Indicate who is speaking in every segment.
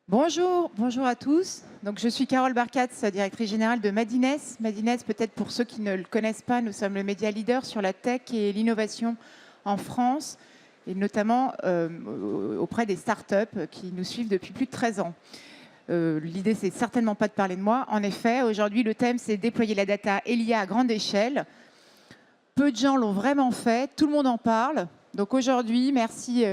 Speaker 1: Bonjour, bonjour à tous. Donc, je suis Carole Barkatz, directrice générale de Madines. Madines, peut-être pour ceux qui ne le connaissent pas, nous sommes le média leader sur la tech et l'innovation en France, et notamment auprès des startups qui nous suivent depuis plus de 13 ans. L'idée, c'est certainement pas de parler de moi. En effet, aujourd'hui, le thème, c'est déployer la data et l'IA à grande échelle. Peu de gens l'ont vraiment fait, tout le monde en parle. Donc aujourd'hui, merci,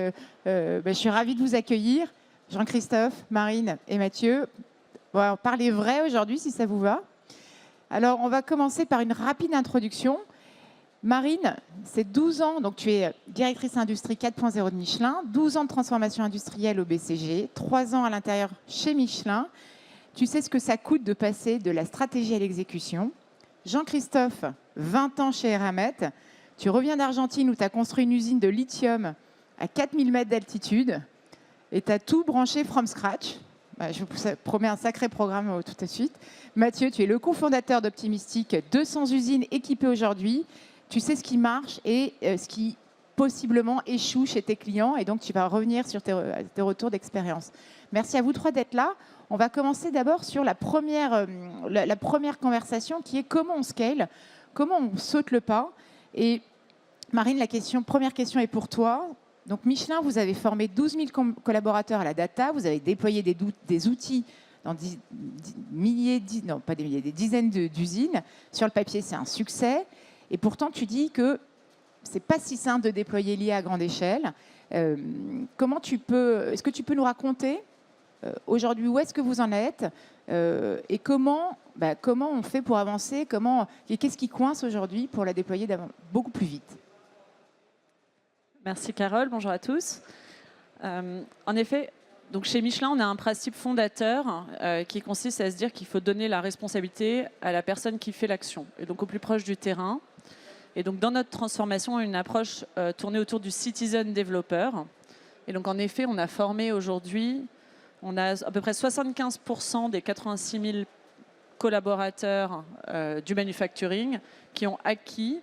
Speaker 1: je suis ravie de vous accueillir. Jean-Christophe, Marine et Mathieu. On va parler vrai aujourd'hui, si ça vous va. Alors, on va commencer par une rapide introduction. Marine, c'est 12 ans, donc tu es directrice industrie 4.0 de Michelin, 12 ans de transformation industrielle au BCG, 3 ans à l'intérieur chez Michelin. Tu sais ce que ça coûte de passer de la stratégie à l'exécution. Jean-Christophe, 20 ans chez Eramet. Tu reviens d'Argentine où tu as construit une usine de lithium à 4000 mètres d'altitude. Et tu as tout branché from scratch. Je vous promets un sacré programme tout de suite. Mathieu, tu es le cofondateur d'Optimistic, 200 usines équipées aujourd'hui. Tu sais ce qui marche et ce qui possiblement échoue chez tes clients. Et donc, tu vas revenir sur tes retours d'expérience. Merci à vous trois d'être là. On va commencer d'abord sur la première conversation qui est comment on scale, comment on saute le pas. Et Marine, première question est pour toi. Donc Michelin, vous avez formé 12 000 collaborateurs à la data, vous avez déployé des outils dans des dizaines d'usines. Sur le papier, c'est un succès. Et pourtant, tu dis que ce n'est pas si simple de déployer l'IA à grande échelle. Est-ce que tu peux nous raconter aujourd'hui où est-ce que vous en êtes et comment on fait pour avancer, et qu'est-ce qui coince aujourd'hui pour la déployer beaucoup plus vite?
Speaker 2: Merci Carole, bonjour à tous. En effet, donc chez Michelin, on a un principe fondateur qui consiste à se dire qu'il faut donner la responsabilité à la personne qui fait l'action, et donc au plus proche du terrain. Et donc dans notre transformation, on a une approche tournée autour du citizen developer. Et donc en effet, on a formé aujourd'hui, on a à peu près 75% des 86 000 collaborateurs du manufacturing qui ont acquis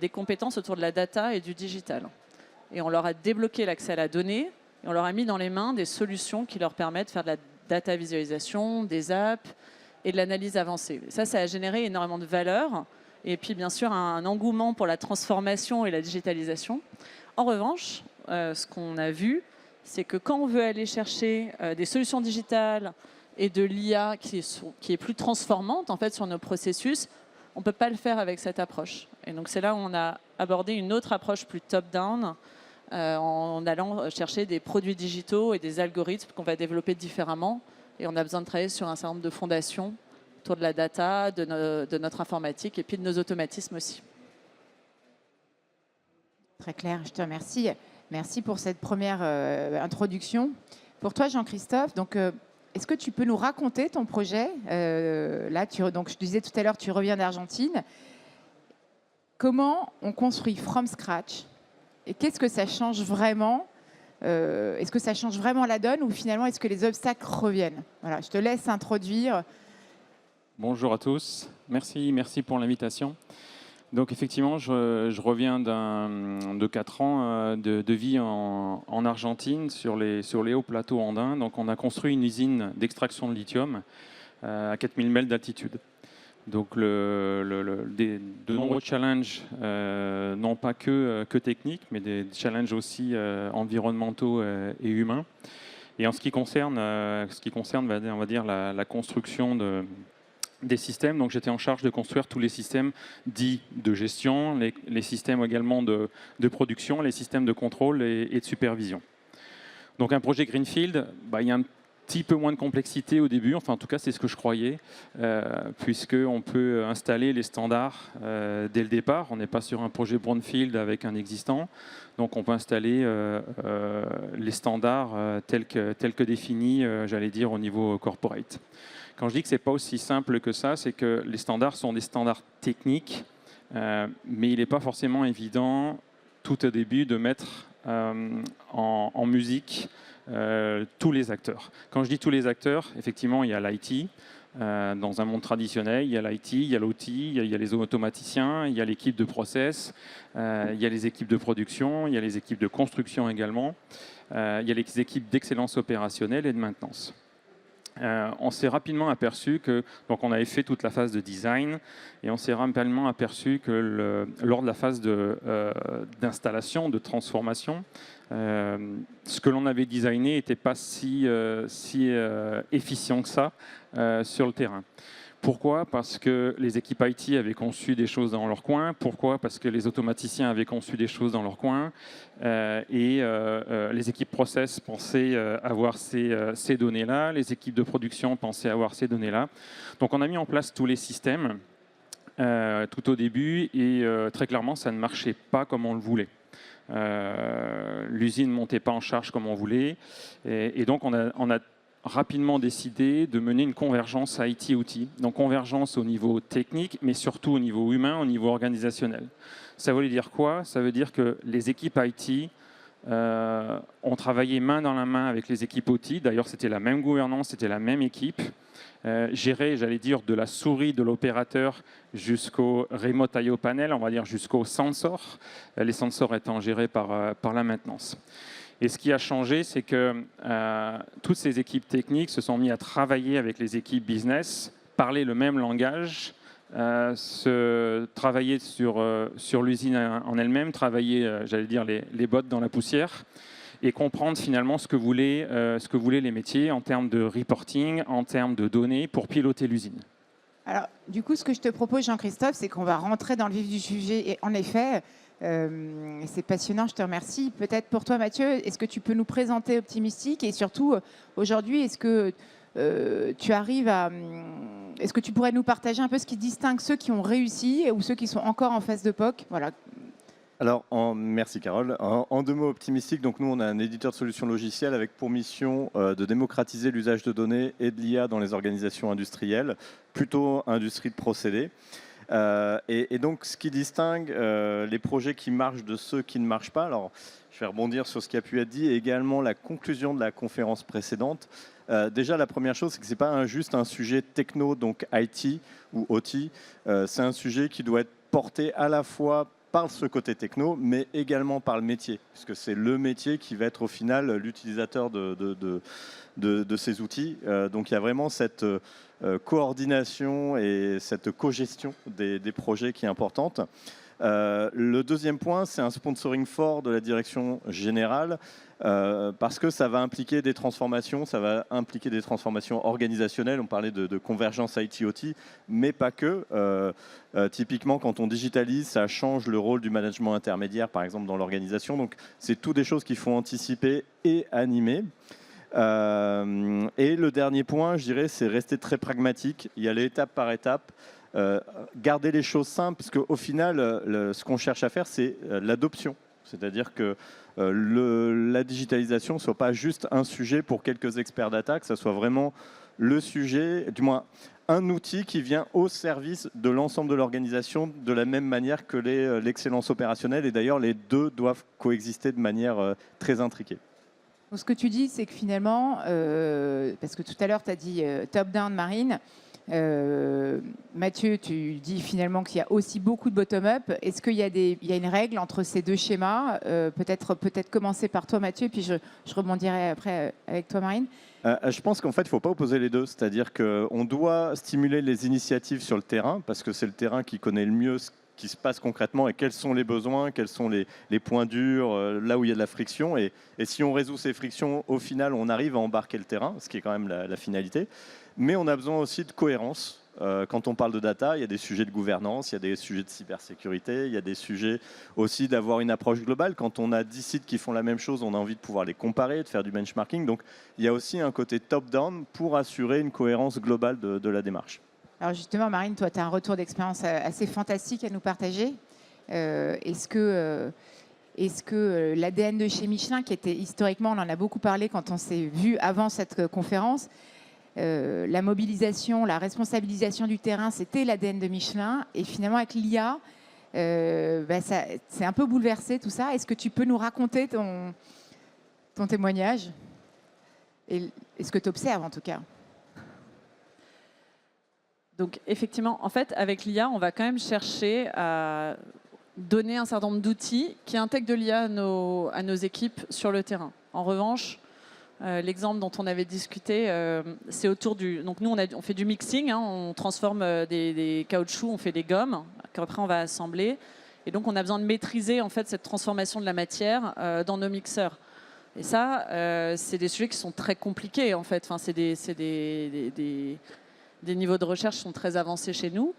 Speaker 2: des compétences autour de la data et du digital. Et on leur a débloqué l'accès à la donnée et on leur a mis dans les mains des solutions qui leur permettent de faire de la data visualisation, des apps et de l'analyse avancée. Et ça a généré énormément de valeur et puis bien sûr un engouement pour la transformation et la digitalisation. En revanche, ce qu'on a vu, c'est que quand on veut aller chercher des solutions digitales et de l'IA qui est plus transformante en fait sur nos processus, on ne peut pas le faire avec cette approche. Et donc c'est là où on a abordé une autre approche plus top-down, en allant chercher des produits digitaux et des algorithmes qu'on va développer différemment. Et on a besoin de travailler sur un certain nombre de fondations autour de la data, de notre informatique et puis de nos automatismes aussi.
Speaker 1: Très clair, je te remercie. Merci pour cette première introduction. Pour toi, Jean-Christophe, donc, est-ce que tu peux nous raconter ton projet? Donc, je disais tout à l'heure, tu reviens d'Argentine. Comment on construit from scratch? Et qu'est-ce que ça change vraiment? Est-ce que ça change vraiment la donne ou finalement est-ce que les obstacles reviennent? Voilà, je te laisse introduire.
Speaker 3: Bonjour à tous, merci pour l'invitation. Donc effectivement, je reviens de 4 ans de vie en Argentine sur les hauts plateaux andins. Donc on a construit une usine d'extraction de lithium à 4000 mètres d'altitude. Donc de nombreux challenges, non pas que techniques, mais des challenges aussi environnementaux et humains. Et en ce qui concerne on va dire la construction des systèmes, donc j'étais en charge de construire tous les systèmes dits de gestion, les systèmes également de production, les systèmes de contrôle et de supervision. Donc un projet Greenfield, il y a un petit peu moins de complexité au début, enfin en tout cas c'est ce que je croyais, puisqu'on peut installer les standards dès le départ. On n'est pas sur un projet Brownfield avec un existant, donc on peut installer les standards tels que définis, j'allais dire, au niveau corporate. Quand je dis que ce n'est pas aussi simple que ça, c'est que les standards sont des standards techniques, mais il n'est pas forcément évident tout au début de mettre en musique tous les acteurs. Quand je dis tous les acteurs, effectivement, il y a l'IT. Dans un monde traditionnel, il y a l'IT, il y a l'OT, il y a les automaticiens, il y a l'équipe de process, il y a les équipes de production, il y a les équipes de construction également, il y a les équipes d'excellence opérationnelle et de maintenance. on s'est rapidement aperçu que, donc on avait fait toute la phase de design, et on s'est rapidement aperçu que lors de la phase d'installation, de transformation, ce que l'on avait designé n'était pas si efficient que ça sur le terrain. Pourquoi? Parce que les équipes IT avaient conçu des choses dans leur coin. Pourquoi? Parce que les automaticiens avaient conçu des choses dans leur coin. Et les équipes process pensaient avoir ces données-là. Les équipes de production pensaient avoir ces données-là. Donc on a mis en place tous les systèmes tout au début. Et très clairement, ça ne marchait pas comme on le voulait. L'usine ne montait pas en charge comme on voulait. Et donc on a rapidement décidé de mener une convergence IT-outil. Donc convergence au niveau technique, mais surtout au niveau humain, au niveau organisationnel. Ça voulait dire quoi? Ça veut dire que les équipes IT ont travaillé main dans la main avec les équipes OT. D'ailleurs, c'était la même gouvernance, c'était la même équipe. Gérée, j'allais dire, de la souris de l'opérateur jusqu'au remote I/O panel, on va dire jusqu'au sensor, les sensors étant gérés par la maintenance. Et ce qui a changé, c'est que toutes ces équipes techniques se sont mises à travailler avec les équipes business, parler le même langage, travailler sur l'usine en elle-même, travailler, j'allais dire, les bottes dans la poussière, et comprendre finalement ce que voulaient les métiers en termes de reporting, en termes de données pour piloter l'usine.
Speaker 1: Alors, du coup, ce que je te propose, Jean-Christophe, c'est qu'on va rentrer dans le vif du sujet. Et en effet, c'est passionnant, je te remercie. Peut-être pour toi, Mathieu, est-ce que tu peux nous présenter Optimistic? Et surtout, aujourd'hui, est-ce que tu arrives à... Est-ce que tu pourrais nous partager un peu ce qui distingue ceux qui ont réussi ou ceux qui sont encore en phase de POC? Voilà.
Speaker 4: Alors, merci Carole. En 2 mots, Optimistic, donc nous on a un éditeur de solutions logicielles avec pour mission de démocratiser l'usage de données et de l'IA dans les organisations industrielles, plutôt industrie de procédés. Et donc ce qui distingue les projets qui marchent de ceux qui ne marchent pas, alors je vais rebondir sur ce qui a pu être dit, et également la conclusion de la conférence précédente. Déjà, la première chose, c'est que ce n'est pas juste un sujet techno, donc IT ou OT, c'est un sujet qui doit être porté à la fois par ce côté techno, mais également par le métier, puisque c'est le métier qui va être au final l'utilisateur de ces outils. Donc il y a vraiment cette coordination et cette cogestion des projets qui est importante. Le deuxième point, c'est un sponsoring fort de la direction générale, parce que ça va impliquer des transformations, organisationnelles. On parlait de convergence IT-OT, mais pas que. Typiquement, quand on digitalise, ça change le rôle du management intermédiaire, par exemple, dans l'organisation. Donc, c'est toutes des choses qu'il faut anticiper et animer. Et le dernier point, je dirais, c'est rester très pragmatique, y aller étape par étape. Garder les choses simples, parce qu'au final, ce qu'on cherche à faire, c'est l'adoption. C'est-à-dire que la digitalisation ne soit pas juste un sujet pour quelques experts data, que ça soit vraiment le sujet, du moins un outil qui vient au service de l'ensemble de l'organisation de la même manière que l'excellence opérationnelle. Et d'ailleurs, les deux doivent coexister de manière très intriquée.
Speaker 1: Donc, ce que tu dis, c'est que finalement, parce que tout à l'heure, tu as dit top-down, Marine, Mathieu, tu dis finalement qu'il y a aussi beaucoup de bottom-up. Est-ce qu'il y a une règle entre ces deux schémas? Peut-être commencer par toi, Mathieu, et puis je rebondirai après avec toi, Marine.
Speaker 4: Je pense qu'en fait, il ne faut pas opposer les deux. C'est-à-dire qu'on doit stimuler les initiatives sur le terrain, parce que c'est le terrain qui connaît le mieux ce qui se passe concrètement et quels sont les besoins, quels sont les points durs, là où il y a de la friction. Et si on résout ces frictions, au final, on arrive à embarquer le terrain, ce qui est quand même la finalité. Mais on a besoin aussi de cohérence. Quand on parle de data, il y a des sujets de gouvernance, il y a des sujets de cybersécurité, il y a des sujets aussi d'avoir une approche globale. Quand on a 10 sites qui font la même chose, on a envie de pouvoir les comparer, de faire du benchmarking. Donc il y a aussi un côté top-down pour assurer une cohérence globale de la démarche.
Speaker 1: Alors justement, Marine, toi, tu as un retour d'expérience assez fantastique à nous partager. Est-ce que l'ADN de chez Michelin, qui était historiquement, on en a beaucoup parlé quand on s'est vu avant cette conférence, la mobilisation, la responsabilisation du terrain, c'était l'ADN de Michelin. Et finalement, avec l'IA, c'est un peu bouleversé tout ça. Est-ce que tu peux nous raconter ton témoignage et ce que tu observes en tout cas?
Speaker 2: Donc effectivement, en fait, avec l'IA, on va quand même chercher à donner un certain nombre d'outils qui intègrent de l'IA à nos équipes sur le terrain. En revanche, L'exemple dont on avait discuté, c'est autour du... Donc nous, on fait du mixing, hein, on transforme des caoutchoucs, on fait des gommes, qu'après on va assembler. Et donc on a besoin de maîtriser en fait, cette transformation de la matière dans nos mixeurs. Et ça, c'est des sujets qui sont très compliqués en fait. Enfin, c'est des niveaux de recherche qui sont très avancés chez nous.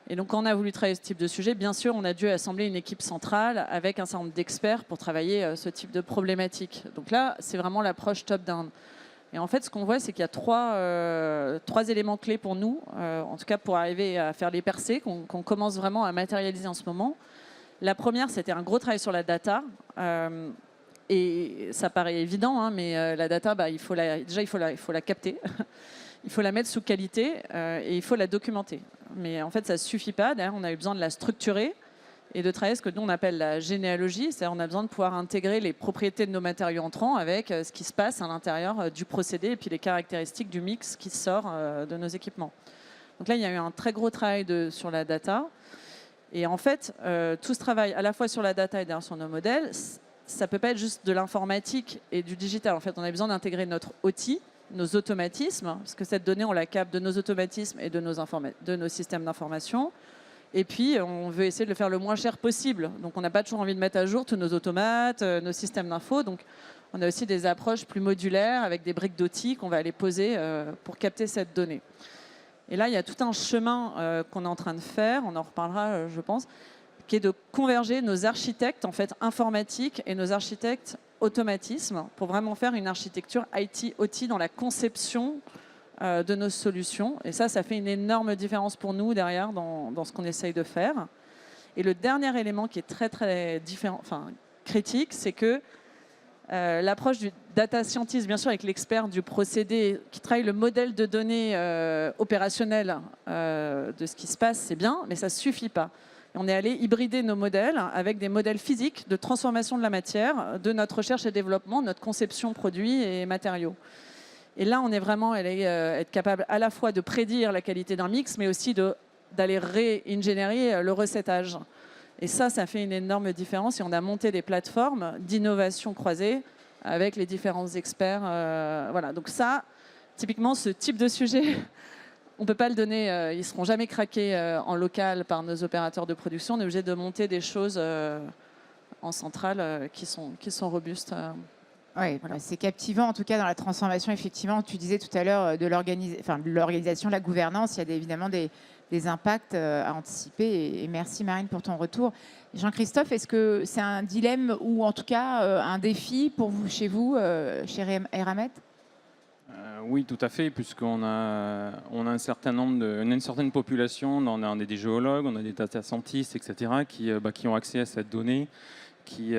Speaker 2: Et donc, quand on a voulu travailler ce type de sujet, bien sûr, on a dû assembler une équipe centrale avec un certain nombre d'experts pour travailler ce type de problématique. Donc là, c'est vraiment l'approche top-down. Et en fait, ce qu'on voit, c'est qu'il y a trois éléments clés pour nous, en tout cas pour arriver à faire les percées, qu'on commence vraiment à matérialiser en ce moment. La première, c'était un gros travail sur la data. Et ça paraît évident, hein, mais la data, il faut la capter. Il faut la mettre sous qualité et il faut la documenter. Mais en fait, ça ne suffit pas. D'ailleurs, on a eu besoin de la structurer et de travailler ce que nous, on appelle la généalogie. C'est-à-dire on a besoin de pouvoir intégrer les propriétés de nos matériaux entrants avec ce qui se passe à l'intérieur du procédé et puis les caractéristiques du mix qui sort de nos équipements. Donc là, il y a eu un très gros travail sur la data. Et en fait, tout ce travail à la fois sur la data et derrière sur nos modèles, ça ne peut pas être juste de l'informatique et du digital. En fait, on a besoin d'intégrer notre outil, nos automatismes, parce que cette donnée, on la capte de nos automatismes et de nos systèmes d'information. Et puis, on veut essayer de le faire le moins cher possible. Donc, on n'a pas toujours envie de mettre à jour tous nos automates, nos systèmes d'info. Donc, on a aussi des approches plus modulaires avec des briques d'outils qu'on va aller poser pour capter cette donnée. Et là, il y a tout un chemin qu'on est en train de faire, on en reparlera, je pense, qui est de converger nos architectes en fait, informatiques et nos architectes automatisme pour vraiment faire une architecture IT-OT dans la conception de nos solutions. Et ça fait une énorme différence pour nous derrière dans ce qu'on essaye de faire. Et le dernier élément qui est très, très différent, critique, c'est que l'approche du data scientist, bien sûr, avec l'expert du procédé qui travaille le modèle de données opérationnel de ce qui se passe, c'est bien, mais ça ne suffit pas. On est allé hybrider nos modèles avec des modèles physiques de transformation de la matière, de notre recherche et développement, notre conception produits et matériaux. Et là, on est vraiment allé être capable à la fois de prédire la qualité d'un mix, mais aussi d'aller ré-ingénierer le recettage. Et ça fait une énorme différence. Et on a monté des plateformes d'innovation croisée avec les différents experts. Voilà. Donc ça, typiquement, ce type de sujet... On ne peut pas le donner, ils ne seront jamais craqués en local par nos opérateurs de production. On est obligé de monter des choses en centrale qui sont robustes.
Speaker 1: Oui, voilà. C'est captivant en tout cas dans la transformation. Effectivement, tu disais tout à l'heure de l'organisation, la gouvernance, il y a évidemment des impacts à anticiper. Et merci Marine pour ton retour. Jean-Christophe, est-ce que c'est un dilemme ou en tout cas un défi pour vous, chez Eramet ?
Speaker 3: Oui, tout à fait, puisqu'on a un certain nombre une certaine population, on a des géologues, on a des data scientists, etc., qui ont accès à cette donnée, qui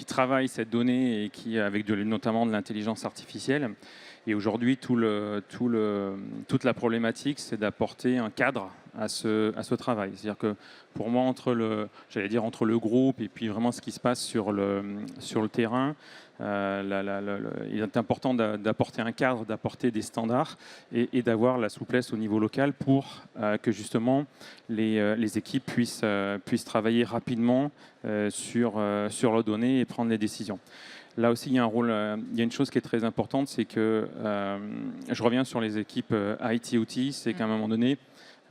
Speaker 3: travaillent cette donnée et qui, avec notamment de l'intelligence artificielle. Et aujourd'hui, toute la problématique, c'est d'apporter un cadre à ce travail. C'est-à-dire que pour moi, entre le groupe et puis vraiment ce qui se passe sur le terrain, il est important d'apporter un cadre, d'apporter des standards et d'avoir la souplesse au niveau local pour que justement les équipes puissent travailler rapidement sur leurs données et prendre les décisions. Là aussi, il y a une chose qui est très importante, c'est que je reviens sur les équipes IT-OT, c'est qu'à un moment donné,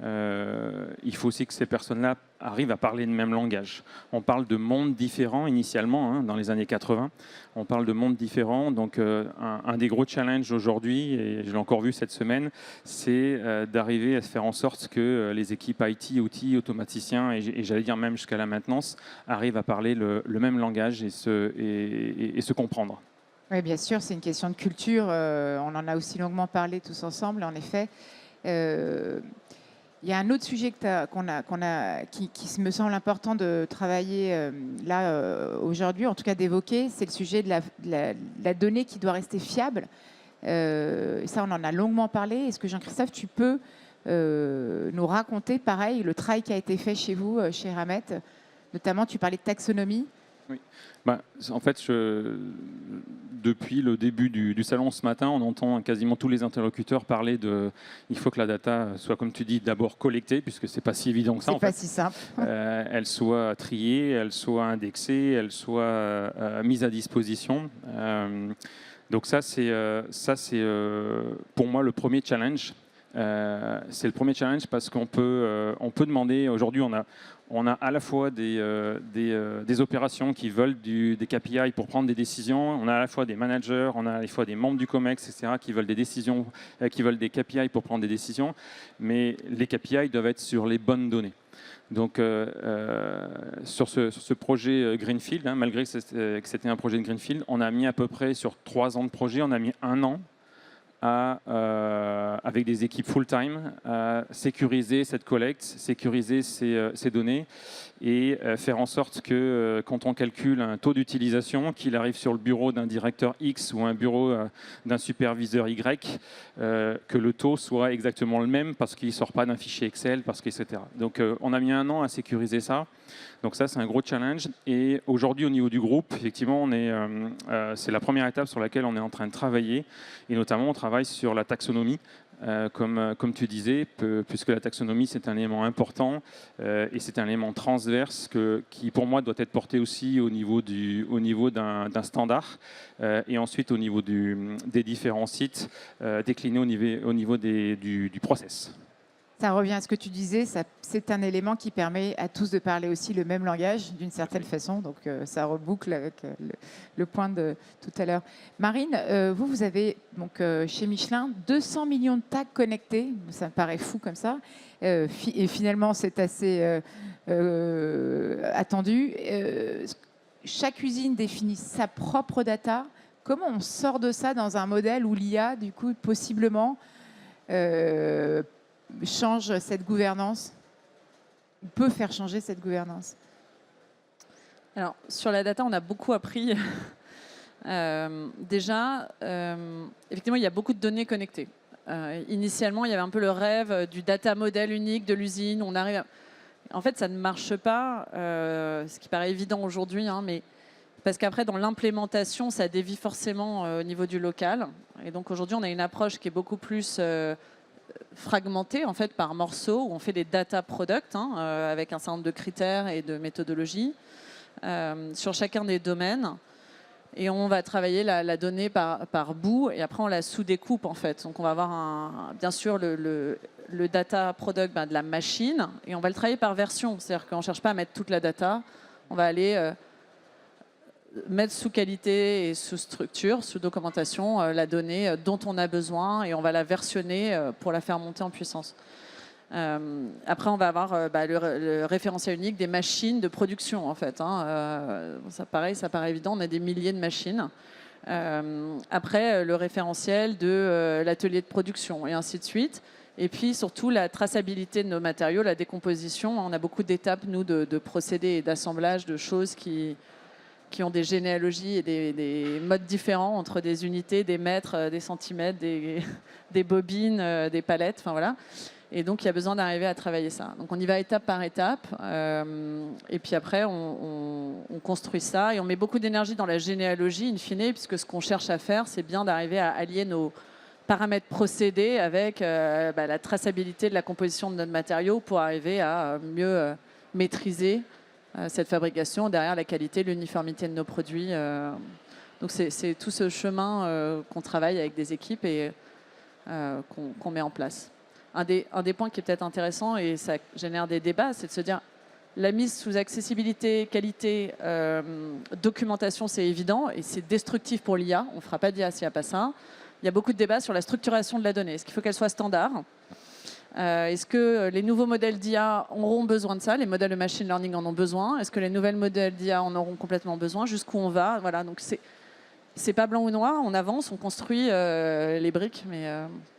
Speaker 3: il faut aussi que ces personnes-là arrivent à parler le même langage. On parle de mondes différents initialement, dans les années 80. On parle de mondes différents. Donc, un des gros challenges aujourd'hui, et je l'ai encore vu cette semaine, c'est d'arriver à faire en sorte que les équipes IT, OT, automaticiens, et j'allais dire même jusqu'à la maintenance, arrivent à parler le même langage et se comprendre.
Speaker 1: Oui, bien sûr, c'est une question de culture. On en a aussi longuement parlé tous ensemble, en effet. Il y a un autre sujet qui me semble important de travailler aujourd'hui, en tout cas d'évoquer, c'est le sujet de la donnée qui doit rester fiable. Ça, on en a longuement parlé. Est-ce que Jean-Christophe, tu peux nous raconter, pareil, le travail qui a été fait chez vous, chez Eramet ? Notamment, tu parlais de taxonomie.
Speaker 3: Oui. En fait, depuis le début du salon ce matin, on entend quasiment tous les interlocuteurs parler il faut que la data soit, comme tu dis, d'abord collectée, puisque c'est pas si évident que ça.
Speaker 1: C'est pas si simple.
Speaker 3: Elle soit triée, elle soit indexée, elle soit mise à disposition. Donc ça, c'est pour moi le premier challenge. C'est le premier challenge parce qu'on peut demander, aujourd'hui on a à la fois des opérations qui veulent des KPI pour prendre des décisions, on a à la fois des managers, on a à la fois des membres du COMEX, etc., qui veulent des décisions, qui veulent des KPI pour prendre des décisions, mais les KPI doivent être sur les bonnes données. Donc sur ce projet Greenfield, hein, malgré que c'était un projet de Greenfield, on a mis à peu près sur 3 ans de projet, on a mis 1 an avec des équipes full-time, à sécuriser cette collecte, sécuriser ces données et faire en sorte que quand on calcule un taux d'utilisation, qu'il arrive sur le bureau d'un directeur X ou un bureau d'un superviseur Y, que le taux soit exactement le même parce qu'il ne sort pas d'un fichier Excel, etc. Donc on a mis 1 an à sécuriser ça. Donc ça, c'est un gros challenge. Et aujourd'hui, au niveau du groupe, effectivement, c'est la première étape sur laquelle on est en train de travailler. Et notamment, on travaille sur la taxonomie, comme tu disais, puisque la taxonomie, c'est un élément important et c'est un élément transverse qui, pour moi, doit être porté aussi au niveau d'un standard et ensuite au niveau des différents sites déclinés au niveau du process.
Speaker 1: Ça revient à ce que tu disais, c'est un élément qui permet à tous de parler aussi le même langage d'une certaine façon. Donc ça reboucle avec le point de tout à l'heure. Marine, vous avez donc, chez Michelin 200 millions de tags connectés. Ça me paraît fou comme ça. Et finalement, c'est assez attendu. Chaque usine définit sa propre data. Comment on sort de ça dans un modèle où l'IA, du coup, possiblement change cette gouvernance, ou peut faire changer cette gouvernance?
Speaker 2: Alors, sur la data, on a beaucoup appris. Déjà, effectivement, il y a beaucoup de données connectées. Initialement, il y avait un peu le rêve du data model unique de l'usine. En fait, ça ne marche pas, ce qui paraît évident aujourd'hui, hein, mais parce qu'après, dans l'implémentation, ça dévie forcément au niveau du local. Et donc, aujourd'hui, on a une approche qui est beaucoup plus fragmentée, en fait, par morceaux, où on fait des data products, hein, avec un certain nombre de critères et de méthodologies sur chacun des domaines. Et on va travailler la donnée par bout, et après, on la sous-découpe, en fait. Donc, on va avoir, bien sûr, le data product de la machine, et on va le travailler par version. C'est-à-dire qu'on ne cherche pas à mettre toute la data. On va aller mettre sous qualité et sous structure, sous documentation, la donnée dont on a besoin, et on va la versionner pour la faire monter en puissance. Après, on va avoir le référentiel unique des machines de production, en fait. Hein. Ça paraît évident, on a des milliers de machines. Après, le référentiel de l'atelier de production, et ainsi de suite. Et puis, surtout, la traçabilité de nos matériaux, la décomposition. On a beaucoup d'étapes, nous, de procédés et d'assemblage de choses qui ont des généalogies et des modes différents entre des unités, des mètres, des centimètres, des bobines, des palettes, enfin voilà. Et donc, il y a besoin d'arriver à travailler ça. Donc, on y va étape par étape. Et puis après, on construit ça. Et on met beaucoup d'énergie dans la généalogie, in fine, puisque ce qu'on cherche à faire, c'est bien d'arriver à allier nos paramètres procédés avec la traçabilité de la composition de notre matériau pour arriver à mieux maîtriser cette fabrication, derrière la qualité, l'uniformité de nos produits. Donc c'est tout ce chemin qu'on travaille avec des équipes et qu'on met en place. Un des points qui est peut-être intéressant, et ça génère des débats, c'est de se dire la mise sous accessibilité, qualité, documentation, c'est évident, et c'est destructif pour l'IA. On ne fera pas d'IA s'il n'y a pas ça. Il y a beaucoup de débats sur la structuration de la donnée. Est-ce qu'il faut qu'elle soit standard ? Est-ce que les nouveaux modèles d'IA auront besoin de ça? Les modèles de machine learning en ont besoin. Est-ce que les nouvelles modèles d'IA en auront complètement besoin? Jusqu'où on va? Voilà, donc c'est pas blanc ou noir. On avance, on construit les briques. Mais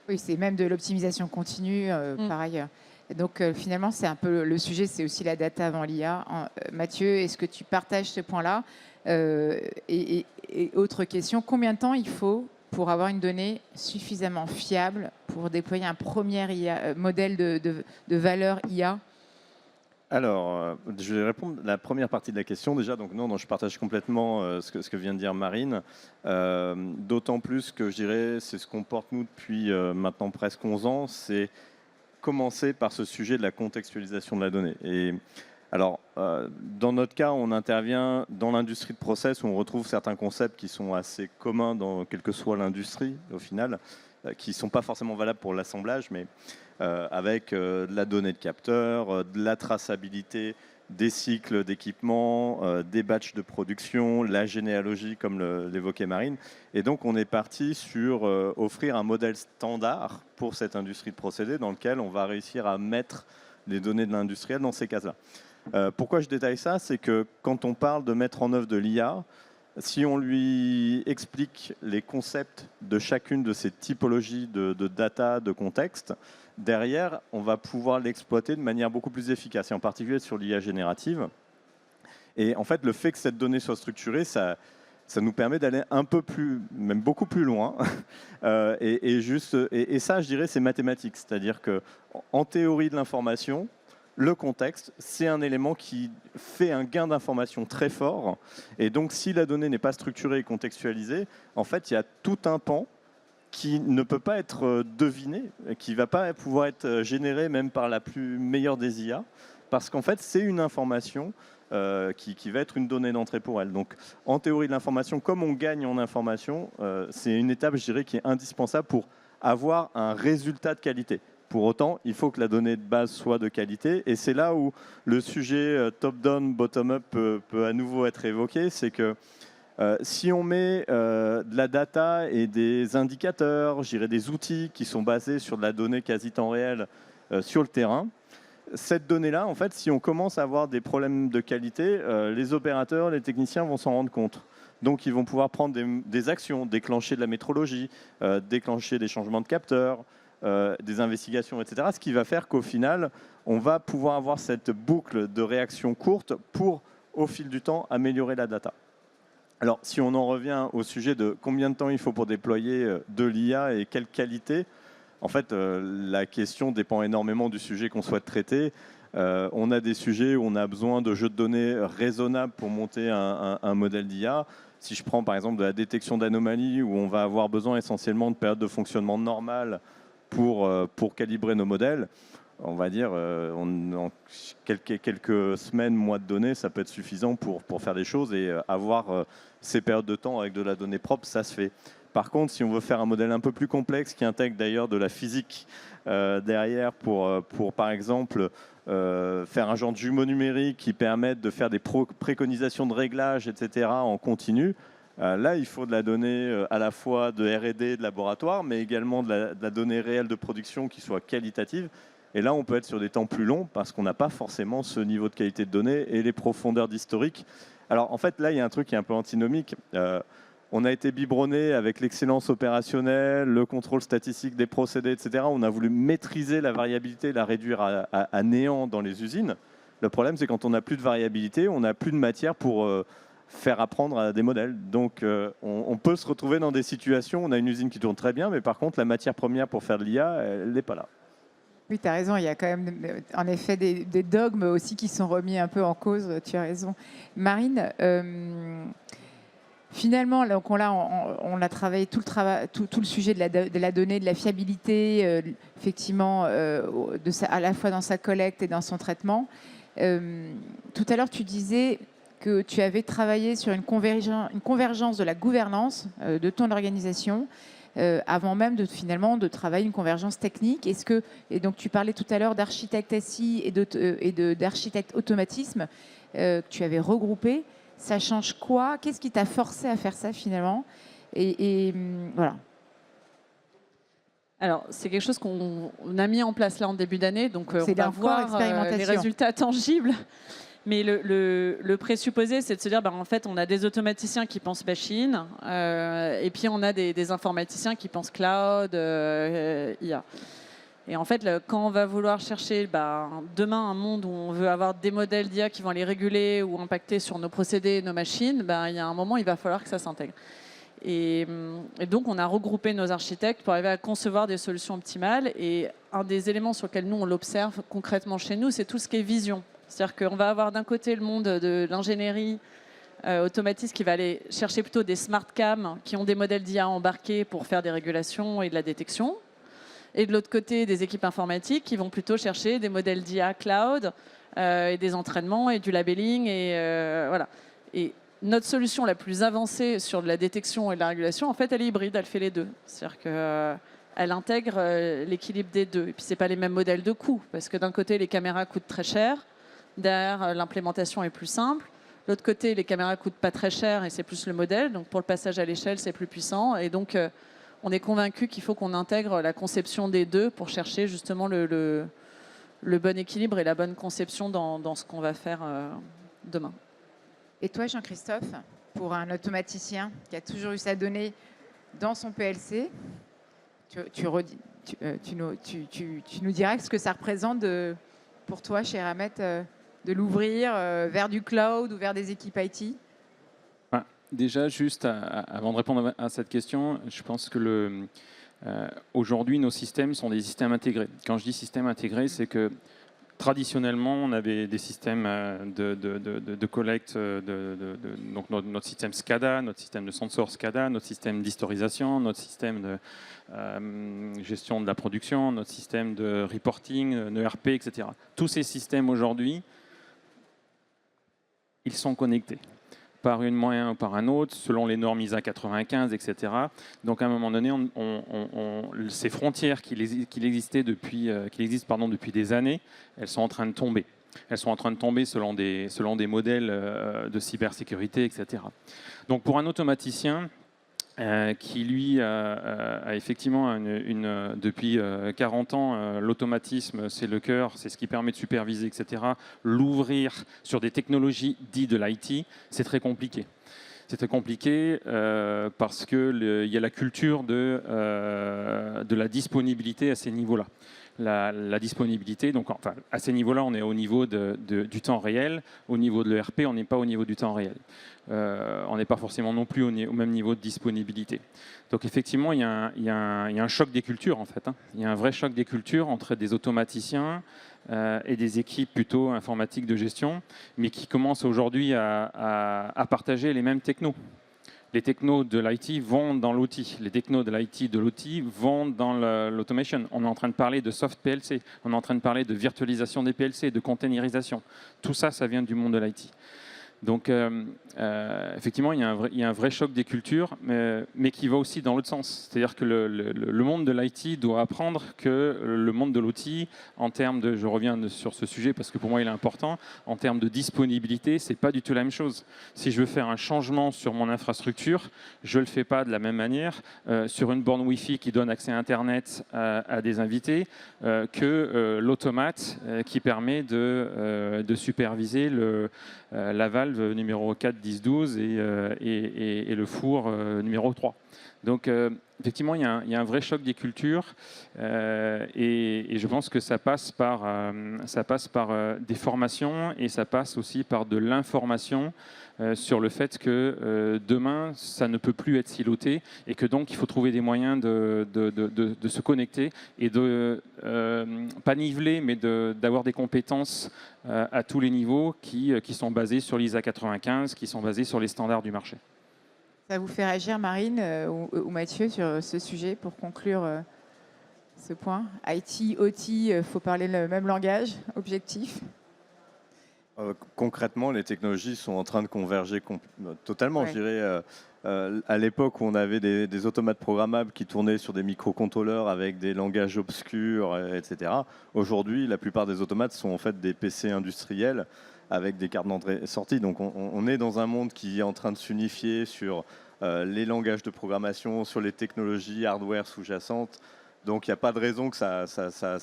Speaker 1: oui, c'est même de l'optimisation continue par ailleurs. Donc finalement, c'est un peu le sujet, c'est aussi la data avant l'IA. Mathieu, est-ce que tu partages ce point-là? Et autre question, combien de temps il faut pour avoir une donnée suffisamment fiable pour déployer un premier modèle de valeur IA?
Speaker 4: Alors, je vais répondre à la première partie de la question. Déjà, donc non, je partage complètement ce que vient de dire Marine. D'autant plus que je dirais, c'est ce qu'on porte nous depuis maintenant presque 11 ans, c'est commencer par ce sujet de la contextualisation de la donnée. Et Alors, dans notre cas, on intervient dans l'industrie de process où on retrouve certains concepts qui sont assez communs dans quelle que soit l'industrie, au final, qui ne sont pas forcément valables pour l'assemblage, mais avec de la donnée de capteurs, de la traçabilité, des cycles d'équipement, des batchs de production, la généalogie, comme l'évoquait Marine. Et donc, on est parti sur offrir un modèle standard pour cette industrie de procédés dans lequel on va réussir à mettre les données de l'industriel dans ces cases-là. Pourquoi je détaille ça? C'est que quand on parle de mettre en œuvre de l'IA, si on lui explique les concepts de chacune de ces typologies de data, de contexte, derrière, on va pouvoir l'exploiter de manière beaucoup plus efficace, et en particulier sur l'IA générative. Et en fait, le fait que cette donnée soit structurée, ça nous permet d'aller un peu plus, même beaucoup plus loin. Et ça, je dirais, c'est mathématique. C'est-à-dire qu'en théorie de l'information, le contexte, c'est un élément qui fait un gain d'information très fort. Et donc, si la donnée n'est pas structurée et contextualisée, en fait, il y a tout un pan qui ne peut pas être deviné, qui ne va pas pouvoir être généré même par la plus meilleure des IA, parce qu'en fait, c'est une information qui va être une donnée d'entrée pour elle. Donc, en théorie de l'information, comme on gagne en information, c'est une étape, je dirais, qui est indispensable pour avoir un résultat de qualité. Pour autant, il faut que la donnée de base soit de qualité, et c'est là où le sujet top-down, bottom-up peut à nouveau être évoqué, c'est que si on met de la data et des indicateurs, je dirais des outils qui sont basés sur de la donnée quasi temps réel sur le terrain, cette donnée-là, en fait, si on commence à avoir des problèmes de qualité, les opérateurs, les techniciens vont s'en rendre compte. Donc, ils vont pouvoir prendre des actions, déclencher de la métrologie, déclencher des changements de capteurs, des investigations, etc. Ce qui va faire qu'au final, on va pouvoir avoir cette boucle de réaction courte pour, au fil du temps, améliorer la data. Alors, si on en revient au sujet de combien de temps il faut pour déployer de l'IA et quelle qualité, en fait, la question dépend énormément du sujet qu'on souhaite traiter. On a des sujets où on a besoin de jeux de données raisonnables pour monter un modèle d'IA. Si je prends par exemple de la détection d'anomalies, où on va avoir besoin essentiellement de périodes de fonctionnement normales pour calibrer nos modèles, on va dire, en quelques semaines, mois de données, ça peut être suffisant pour faire des choses, et avoir ces périodes de temps avec de la donnée propre, ça se fait. Par contre, si on veut faire un modèle un peu plus complexe, qui intègre d'ailleurs de la physique derrière pour par exemple, faire un genre de jumeau numérique qui permette de faire des préconisations de réglage, etc., en continu, là, il faut de la donnée à la fois de R&D, de laboratoire, mais également de la donnée réelle de production qui soit qualitative. Et là, on peut être sur des temps plus longs parce qu'on n'a pas forcément ce niveau de qualité de données et les profondeurs d'historique. Alors, en fait, là, il y a un truc qui est un peu antinomique. On a été biberonné avec l'excellence opérationnelle, le contrôle statistique des procédés, etc. On a voulu maîtriser la variabilité, la réduire à néant dans les usines. Le problème, c'est quand on n'a plus de variabilité, on n'a plus de matière pour faire apprendre à des modèles. Donc, on peut se retrouver dans des situations où on a une usine qui tourne très bien, mais par contre, la matière première pour faire de l'IA, elle n'est pas là.
Speaker 1: Oui, tu as raison, il y a quand même en effet des dogmes aussi qui sont remis un peu en cause, tu as raison. Marine, finalement, donc on a travaillé tout le sujet de la donnée, de la fiabilité, effectivement, à la fois dans sa collecte et dans son traitement. Tout à l'heure, tu disais que tu avais travaillé sur une convergence de la gouvernance de ton organisation, avant même finalement de travailler une convergence technique. Et donc tu parlais tout à l'heure d'architecte SI et d'architecte automatisme que tu avais regroupé. Ça change quoi? Qu'est-ce qui t'a forcé à faire ça finalement? Voilà.
Speaker 2: Alors, c'est quelque chose qu'on a mis en place là en début d'année, donc on va voir les résultats tangibles. Mais le présupposé, c'est de se dire, en fait, on a des automaticiens qui pensent machine, et puis on a des informaticiens qui pensent cloud, IA. Et en fait, quand on va vouloir chercher demain un monde où on veut avoir des modèles d'IA qui vont les réguler ou impacter sur nos procédés et nos machines, il y a un moment, il va falloir que ça s'intègre. Et donc, on a regroupé nos architectes pour arriver à concevoir des solutions optimales. Et un des éléments sur lesquels nous, on l'observe concrètement chez nous, c'est tout ce qui est vision. C'est-à-dire qu'on va avoir d'un côté le monde de l'ingénierie automatiste qui va aller chercher plutôt des smart cams qui ont des modèles d'IA embarqués pour faire des régulations et de la détection. Et de l'autre côté, des équipes informatiques qui vont plutôt chercher des modèles d'IA cloud et des entraînements et du labelling. Et, voilà. Et notre solution la plus avancée sur de la détection et de la régulation, en fait, elle est hybride, elle fait les deux. C'est-à-dire qu'elle intègre l'équilibre des deux. Et puis, ce n'est pas les mêmes modèles de coûts, parce que d'un côté, les caméras coûtent très cher, derrière, l'implémentation est plus simple. De l'autre côté, les caméras coûtent pas très cher et c'est plus le modèle. Donc, pour le passage à l'échelle, c'est plus puissant. Et donc, on est convaincu qu'il faut qu'on intègre la conception des deux pour chercher justement le bon équilibre et la bonne conception dans ce qu'on va faire demain.
Speaker 1: Et toi, Jean-Christophe, pour un automaticien qui a toujours eu sa donnée dans son PLC, tu nous diras ce que ça représente pour toi, chez Eramet, de l'ouvrir vers du cloud ou vers des équipes IT?
Speaker 3: Déjà, juste avant de répondre à cette question, je pense que aujourd'hui, nos systèmes sont des systèmes intégrés. Quand je dis système intégré, c'est que traditionnellement, on avait des systèmes de collecte, donc notre système SCADA, notre système de sensor SCADA, notre système d'historisation, notre système de gestion de la production, notre système de reporting, ERP, etc. Tous ces systèmes aujourd'hui, ils sont connectés par une moyen ou par un autre, selon les normes ISA 95, etc. Donc à un moment donné, ces frontières qui existent depuis des années, elles sont en train de tomber. Elles sont en train de tomber selon des modèles de cybersécurité, etc. Donc pour un automaticien, qui lui a effectivement depuis 40 ans, l'automatisme c'est le cœur, c'est ce qui permet de superviser, etc. L'ouvrir sur des technologies dites de l'IT, c'est très compliqué. C'est très compliqué parce qu'il y a la culture de la disponibilité à ces niveaux-là. La disponibilité, donc enfin, à ces niveaux-là, on est au niveau du temps réel. Au niveau de l'ERP, on n'est pas au niveau du temps réel. On n'est pas forcément non plus au même niveau de disponibilité. Donc effectivement, il y a un choc des cultures, en fait. Il y a un vrai choc des cultures entre des automaticiens et des équipes plutôt informatiques de gestion, mais qui commencent aujourd'hui à partager les mêmes technos. Les technos de l'IT vont dans l'outil. Les technos de l'IT de l'outil vont dans l'automation. On est en train de parler de soft PLC. On est en train de parler de virtualisation des PLC, de containerisation. Tout ça, ça vient du monde de l'IT. Donc, effectivement, il y a un vrai choc des cultures, mais qui va aussi dans l'autre sens. C'est-à-dire que le monde de l'IT doit apprendre que le monde de l'outil, en termes de, je reviens sur ce sujet parce que pour moi il est important, en termes de disponibilité, c'est pas du tout la même chose. Si je veux faire un changement sur mon infrastructure, je le fais pas de la même manière sur une borne Wi-Fi qui donne accès à Internet à des invités que l'automate qui permet de superviser la valve numéro 4, 10, 12 et le four numéro 3. Donc, effectivement, il y a un vrai choc des cultures et je pense que ça passe par des formations et ça passe aussi par de l'information sur le fait que demain, ça ne peut plus être siloté et que donc il faut trouver des moyens de se connecter et de pas niveler, mais d'avoir des compétences à tous les niveaux qui sont basées sur l'ISA 95, qui sont basées sur les standards du marché.
Speaker 1: Ça vous fait réagir, Marine ou Mathieu, sur ce sujet pour conclure ce point? IT, OT, il faut parler le même langage, objectif?
Speaker 4: Concrètement, les technologies sont en train de converger totalement.
Speaker 1: Ouais.
Speaker 4: Je dirais, à l'époque où on avait des automates programmables qui tournaient sur des microcontrôleurs avec des langages obscurs, etc. Aujourd'hui, la plupart des automates sont en fait des PC industriels avec des cartes d'entrée et sortie. Donc on est dans un monde qui est en train de s'unifier sur les langages de programmation, sur les technologies hardware sous-jacentes. Donc il n'y a pas de raison que ça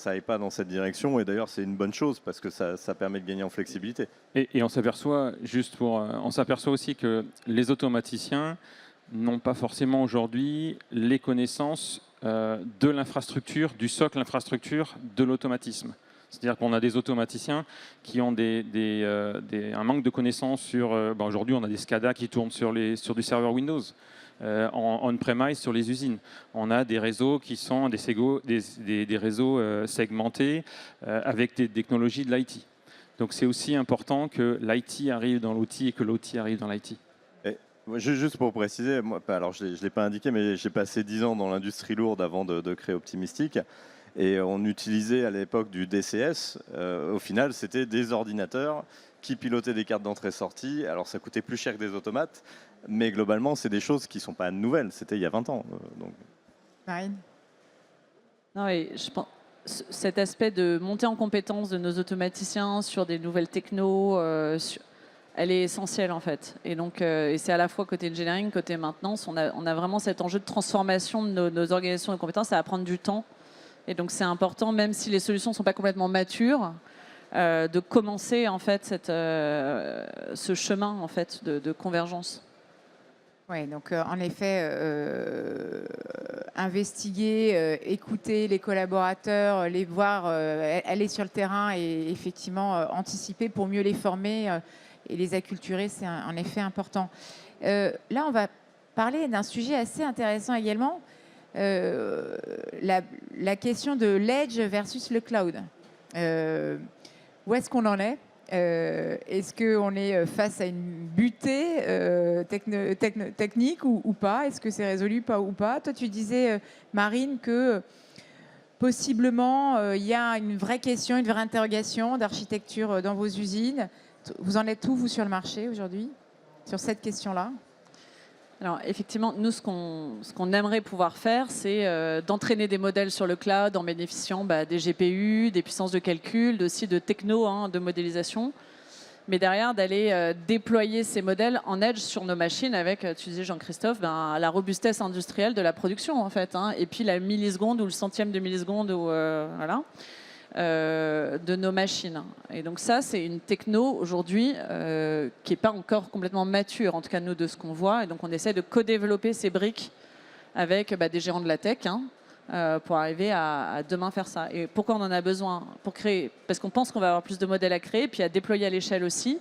Speaker 4: aille pas dans cette direction. Et d'ailleurs, c'est une bonne chose parce que ça permet de gagner en flexibilité.
Speaker 3: Et on s'aperçoit aussi que les automaticiens n'ont pas forcément aujourd'hui les connaissances de l'infrastructure, du socle infrastructure de l'automatisme. C'est-à-dire qu'on a des automaticiens qui ont un manque de connaissances sur... aujourd'hui, on a des SCADA qui tournent sur du serveur Windows. On-premise sur les usines. On a des réseaux qui sont des réseaux segmentés avec des technologies de l'IT. Donc c'est aussi important que l'IT arrive dans l'outil et que l'outil arrive dans l'IT.
Speaker 4: Juste pour préciser, moi, alors je ne l'ai pas indiqué, mais j'ai passé 10 ans dans l'industrie lourde avant de créer Optimistic. Et on utilisait à l'époque du DCS. Au final, c'était des ordinateurs qui pilotaient des cartes d'entrée-sortie. Alors ça coûtait plus cher que des automates, mais globalement, c'est des choses qui ne sont pas nouvelles. C'était il y a 20 ans. Donc.
Speaker 1: Marine?
Speaker 2: Non, et je pense cet aspect de monter en compétence de nos automaticiens sur des nouvelles technos, elle est essentielle en fait. Et donc, et c'est à la fois côté engineering, côté maintenance, on a vraiment cet enjeu de transformation de nos organisations de compétences. Ça va prendre du temps. Et donc, c'est important, même si les solutions ne sont pas complètement matures, de commencer en fait ce chemin en fait de convergence.
Speaker 1: Oui, donc en effet, investiguer, écouter les collaborateurs, les voir, aller sur le terrain et effectivement anticiper pour mieux les former et les acculturer, c'est en effet important. Là, on va parler d'un sujet assez intéressant également, la question de l'edge versus le cloud. Où est-ce qu'on en est ? Est-ce qu'on est face à une butée technique ou pas? Est-ce que c'est résolu ou pas? Toi, tu disais, Marine, que possiblement, il y a une vraie question, une vraie interrogation d'architecture dans vos usines. Vous en êtes où, vous, sur le marché aujourd'hui, sur cette question-là?
Speaker 2: Alors effectivement, nous, ce qu'on aimerait pouvoir faire, c'est d'entraîner des modèles sur le cloud en bénéficiant des GPU, des puissances de calcul, aussi de techno, de modélisation. Mais derrière, d'aller déployer ces modèles en edge sur nos machines avec, tu disais Jean-Christophe, la robustesse industrielle de la production en fait. Et puis la milliseconde ou le centième de milliseconde voilà. De nos machines. Et donc ça, c'est une techno aujourd'hui qui n'est pas encore complètement mature, en tout cas nous de ce qu'on voit. Et donc on essaie de co-développer ces briques avec des géants de la tech pour arriver à demain faire ça. Et pourquoi on en a besoin? Pour créer, parce qu'on pense qu'on va avoir plus de modèles à créer, puis à déployer à l'échelle aussi,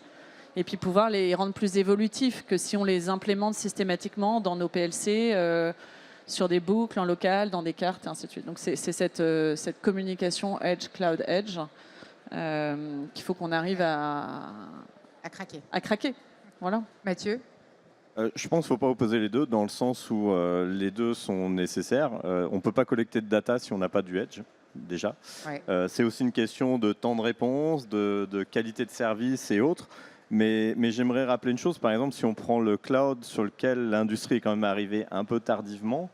Speaker 2: et puis pouvoir les rendre plus évolutifs que si on les implémente systématiquement dans nos PLC, sur des boucles en local, dans des cartes, et ainsi de suite. Donc c'est cette communication edge, cloud edge, qu'il faut qu'on arrive à
Speaker 1: craquer.
Speaker 2: À craquer. Voilà.
Speaker 1: Mathieu?
Speaker 4: Je pense qu'il ne faut pas opposer les deux, dans le sens où les deux sont nécessaires. On ne peut pas collecter de data si on n'a pas du edge, déjà.
Speaker 1: Ouais.
Speaker 4: C'est aussi une question de temps de réponse, de qualité de service et autres. Mais j'aimerais rappeler une chose, par exemple, si on prend le cloud sur lequel l'industrie est quand même arrivée un peu tardivement,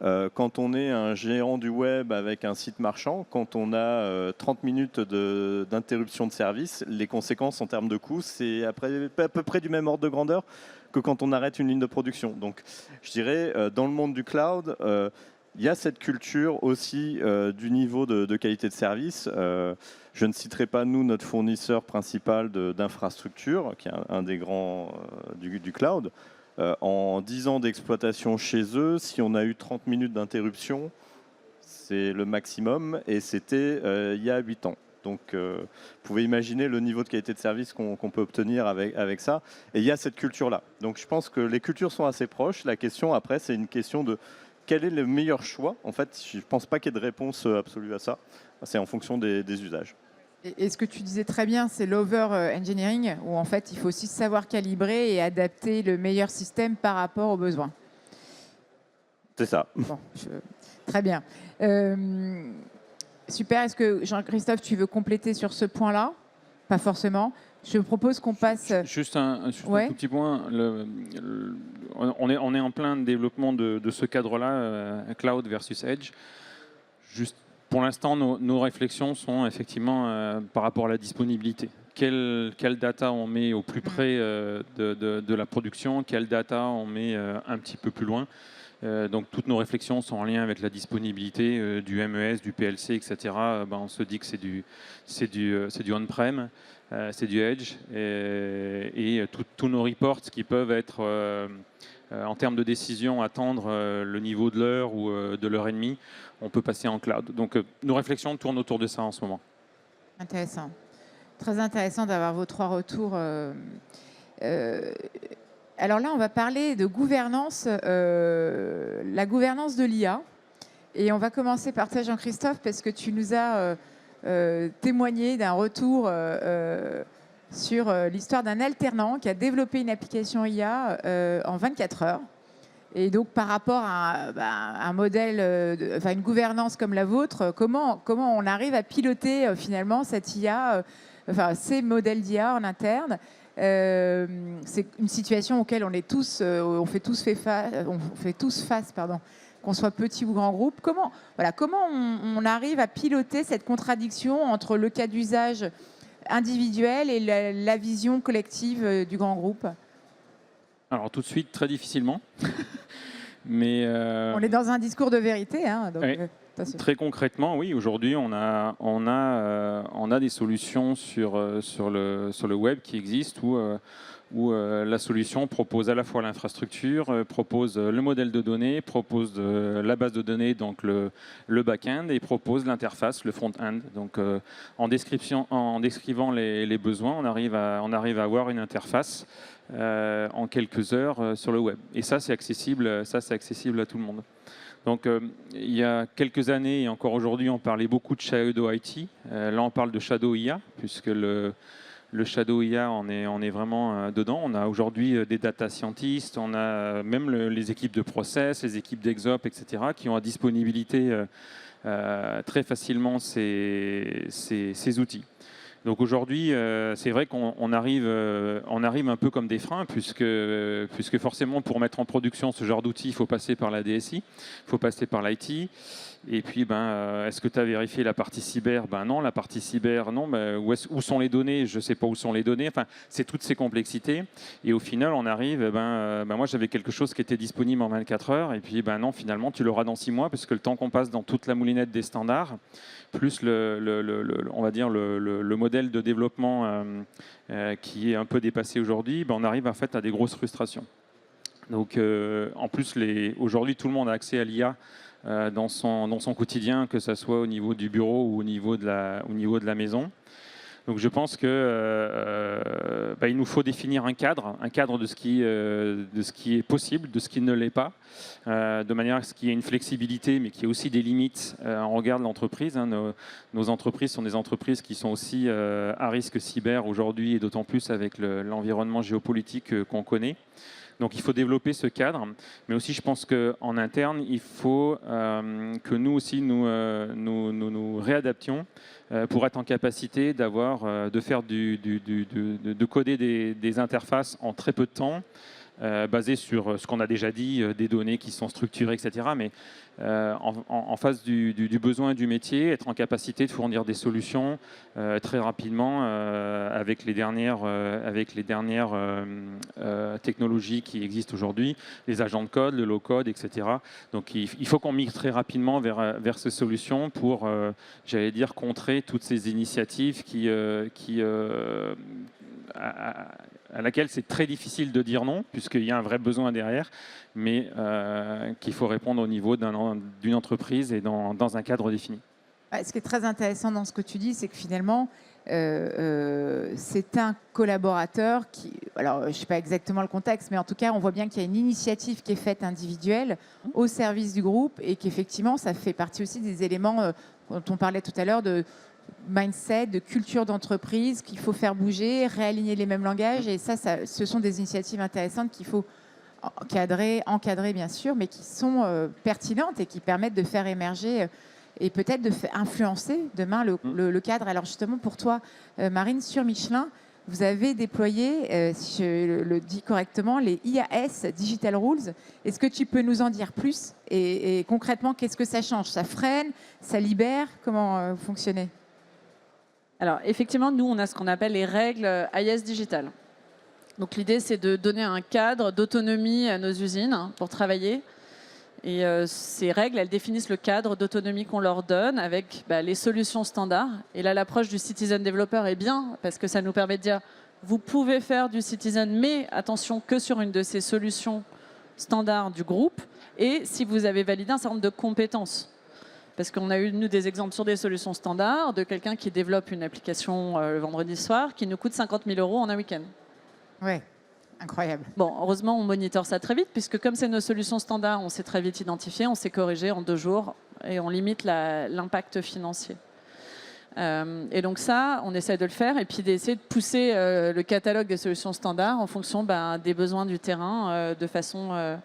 Speaker 4: quand on est un géant du web avec un site marchand, quand on a 30 minutes d'interruption de service, les conséquences en termes de coûts, c'est à peu près du même ordre de grandeur que quand on arrête une ligne de production. Donc je dirais, dans le monde du cloud, il y a cette culture aussi du niveau de qualité de service. Je ne citerai pas, nous, notre fournisseur principal d'infrastructure, qui est un des grands du cloud. En 10 ans d'exploitation chez eux, si on a eu 30 minutes d'interruption, c'est le maximum, et c'était il y a 8 ans. Donc, vous pouvez imaginer le niveau de qualité de service qu'on peut obtenir avec ça. Et il y a cette culture-là. Donc, je pense que les cultures sont assez proches. La question, après, c'est une question de quel est le meilleur choix. En fait, je ne pense pas qu'il y ait de réponse absolue à ça. C'est en fonction des usages.
Speaker 1: Et ce que tu disais très bien, c'est l'over-engineering, où en fait, il faut aussi savoir calibrer et adapter le meilleur système par rapport aux besoins.
Speaker 4: C'est ça.
Speaker 1: Bon, très bien. Super. Est-ce que, Jean-Christophe, tu veux compléter sur ce point-là? Pas forcément. Je propose qu'on passe...
Speaker 3: Juste un tout petit point. On est en plein développement de ce cadre-là, cloud versus edge. Juste pour l'instant, nos réflexions sont effectivement par rapport à la disponibilité. Quelle data on met au plus près de la production, quelle data on met un petit peu plus loin. Donc toutes nos réflexions sont en lien avec la disponibilité du MES, du PLC, etc. On se dit que c'est du on-prem, c'est du edge, et tous nos reports qui peuvent être en termes de décision attendre le niveau de l'heure ou de l'heure et demie, on peut passer en cloud. Donc nos réflexions tournent autour de ça en ce moment.
Speaker 1: Intéressant. Très intéressant d'avoir vos 3 retours. Alors là, on va parler de gouvernance, la gouvernance de l'IA. Et on va commencer par toi, Jean-Christophe, parce que tu nous as témoigné d'un retour sur l'histoire d'un alternant qui a développé une application IA en 24 heures Et donc, par rapport à un modèle, une gouvernance comme la vôtre, comment on arrive à piloter finalement cette IA, ces modèles d'IA en interne? C'est une situation auquel on fait tous face, pardon, qu'on soit petit ou grand groupe. Comment on arrive à piloter cette contradiction entre le cas d'usage individuel et la vision collective du grand groupe?
Speaker 3: Alors tout de suite, très difficilement. Mais
Speaker 1: on est dans un discours de vérité. Donc,
Speaker 3: oui. Très concrètement, oui, aujourd'hui, on a des solutions sur le web qui existent où la solution propose à la fois l'infrastructure, propose le modèle de données, propose la base de données, donc le back-end, et propose l'interface, le front-end. Donc, en décrivant les besoins, on arrive à avoir une interface en quelques heures sur le web. Et ça, c'est accessible à tout le monde. Donc, il y a quelques années et encore aujourd'hui, on parlait beaucoup de Shadow IT. Là, on parle de Shadow IA, puisque le Shadow IA, on est vraiment dedans. On a aujourd'hui des data scientists, on a même les équipes de process, les équipes d'exop, etc., qui ont à disponibilité très facilement ces outils. Donc aujourd'hui, c'est vrai qu'on arrive un peu comme des freins, puisque forcément, pour mettre en production ce genre d'outils, il faut passer par la DSI, il faut passer par l'IT. Et puis, est-ce que tu as vérifié la partie cyber? Non, la partie cyber, non. Où sont les données? Je ne sais pas où sont les données. Enfin, c'est toutes ces complexités. Et au final, on arrive, moi, j'avais quelque chose qui était disponible en 24 heures. Et puis, non, finalement, tu l'auras dans 6 mois, parce que le temps qu'on passe dans toute la moulinette des standards, plus on va dire le modèle de développement qui est un peu dépassé aujourd'hui, on arrive en fait à des grosses frustrations. Donc, en plus, aujourd'hui, tout le monde a accès à l'IA dans son quotidien, que ce soit au niveau du bureau ou au niveau de la maison. Donc je pense qu'il nous faut définir un cadre de ce qui est possible, de ce qui ne l'est pas, de manière à ce qu'il y ait une flexibilité, mais qu'il y ait aussi des limites en regard de l'entreprise. Nos entreprises sont des entreprises qui sont aussi à risque cyber aujourd'hui, et d'autant plus avec l'environnement géopolitique qu'on connaît. Donc il faut développer ce cadre, mais aussi je pense qu'en interne, il faut que nous aussi nous réadaptions pour être en capacité de faire de coder des interfaces en très peu de temps, basées sur ce qu'on a déjà dit, des données qui sont structurées, etc. Mais en face du besoin du métier, être en capacité de fournir des solutions très rapidement avec les dernières technologies qui existent aujourd'hui, les agents de code, le low-code, etc. Donc il faut qu'on migre très rapidement vers ces solutions pour, j'allais dire, contrer toutes ces initiatives à laquelle c'est très difficile de dire non, puisqu'il y a un vrai besoin derrière, mais qu'il faut répondre au niveau d'une entreprise et dans un cadre défini.
Speaker 1: Ce qui est très intéressant dans ce que tu dis, c'est que finalement, c'est un collaborateur qui... Alors, je ne sais pas exactement le contexte, mais en tout cas, on voit bien qu'il y a une initiative qui est faite individuelle au service du groupe, et qu'effectivement, ça fait partie aussi des éléments dont on parlait tout à l'heure, de mindset, de culture d'entreprise qu'il faut faire bouger, réaligner les mêmes langages. Et ça, ce sont des initiatives intéressantes qu'il faut encadrer bien sûr, mais qui sont pertinentes et qui permettent de faire émerger et peut-être de influencer demain le cadre. Alors justement pour toi, Marine, sur Michelin, vous avez déployé, si je le dis correctement, les IAS, Digital Rules. Est-ce que tu peux nous en dire plus et concrètement, qu'est-ce que ça change? Ça freine? Ça libère? Comment vous fonctionnez?
Speaker 2: Alors, effectivement, nous, on a ce qu'on appelle les règles IAS Digital. Donc, l'idée, c'est de donner un cadre d'autonomie à nos usines pour travailler. Et ces règles, elles définissent le cadre d'autonomie qu'on leur donne avec les solutions standards. Et là, l'approche du Citizen Developer est bien parce que ça nous permet de dire, vous pouvez faire du Citizen, mais attention que sur une de ces solutions standards du groupe. Et si vous avez validé un certain nombre de compétences. Parce qu'on a eu, nous, des exemples sur des solutions standards de quelqu'un qui développe une application le vendredi soir qui nous coûte 50 000 € en un week-end.
Speaker 1: Ouais, incroyable.
Speaker 2: Bon, heureusement, on monitore ça très vite, puisque comme c'est nos solutions standards, on s'est très vite identifié, on s'est corrigé en 2 jours et on limite l'impact financier. Et donc ça, on essaie de le faire et puis d'essayer de pousser le catalogue des solutions standards en fonction des besoins du terrain de façon